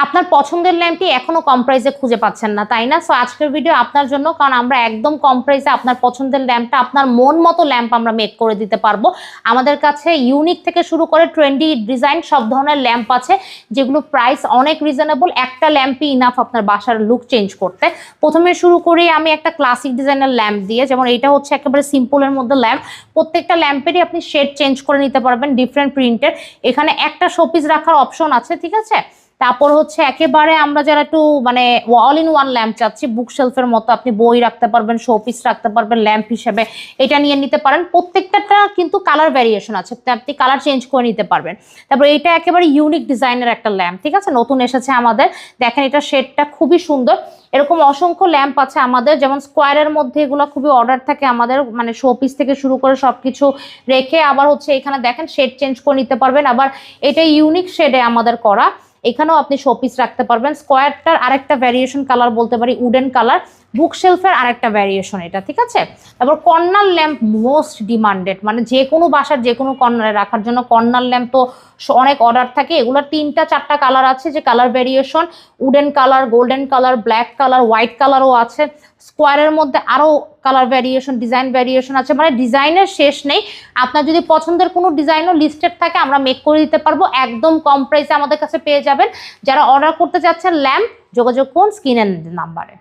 আপনার পছন্দের ল্যাম্পটি এখনো কম প্রাইসে খুঁজে পাচ্ছেন না, তাই না? সো আজকের ভিডিও আপনার জন্য, কারণ আমরা একদম কম প্রাইসে আপনার পছন্দের ল্যাম্পটা, আপনার মন মতো ল্যাম্প আমরা মেক করে দিতে পারবো। আমাদের কাছে ইউনিক থেকে শুরু করে ট্রেন্ডি ডিজাইন সব ধরনের ল্যাম্প আছে, যেগুলো প্রাইস অনেক রিজনেবল। একটা ল্যাম্পই ইনাফ আপনার বাসার লুক চেঞ্জ করতে। প্রথমে শুরু করি আমি একটা ক্লাসিক ডিজাইনের ল্যাম্প দিয়ে। যেমন এটা হচ্ছে একেবারে সিম্পলের মধ্যে ল্যাম্প। প্রত্যেকটা ল্যাম্পেরই আপনি শেড চেঞ্জ করে নিতে পারবেন ডিফারেন্ট প্রিন্টের। এখানে একটা শোপিস রাখার অপশন আছে, ঠিক আছে? তারপর হচ্ছে একেবারে আমরা যারা একটু মানে অল ইন ওয়ান ল্যাম্প চাচ্ছি, বুক শেলফের মতো, আপনি বই রাখতে পারবেন, শোপিস রাখতে পারবেন ল্যাম্প হিসেবে, এটা নিয়ে নিতে পারেন। প্রত্যেকটা কিন্তু কালার ভ্যারিয়েশন আছে, আপনি কালার চেঞ্জ করে নিতে পারবেন। তারপর এটা একেবারে ইউনিক ডিজাইনের একটা ল্যাম্প, ঠিক আছে? নতুন এসেছে আমাদের, দেখেন এটা শেডটা খুবই সুন্দর। এরকম অসংখ্য ল্যাম্প আছে আমাদের, যেমন স্কোয়ারের মধ্যে এগুলো খুবই অর্ডার থাকে আমাদের, মানে শোপিস থেকে শুরু করে সবকিছু রেখে। আবার হচ্ছে এখানে দেখেন শেড চেঞ্জ করে নিতে পারবেন। আবার এটা ইউনিক শেডে আমাদের করা, এখানেও আপনি শোপিস রাখতে পারবেন। স্কোয়ারটার আরেকটা ভ্যারিয়েশন কালার বলতে পারি উডেন কালার, বুক শেলফের আরেকটা ভ্যারিয়েশন এটা, ঠিক আছে? তারপর কর্নার ল্যাম্প মোস্ট ডিমান্ডেড, মানে যে কোনো বাসার যে কোনো কর্নারে রাখার জন্য কর্নার ল্যাম্প তো অনেক অর্ডার থাকে। এগুলোর 3-4টা কালার আছে, যে colour variation wooden colour, golden colour, black colour, white কালারও আছে। স্কোয়ারের মধ্যে আরও কালার ভ্যারিয়েশন, ডিজাইন ভ্যারিয়েশন আছে, মানে ডিজাইনের শেষ নেই। আপনার যদি পছন্দের কোনো ডিজাইনও লিস্টেড থাকে আমরা মেক করে দিতে পারবো, একদম কম প্রাইসে আমাদের কাছে পেয়ে যাবেন। যারা অর্ডার করতে চাচ্ছেন ল্যাম্প, যোগাযোগ করুন স্ক্রিনের নাম্বারে।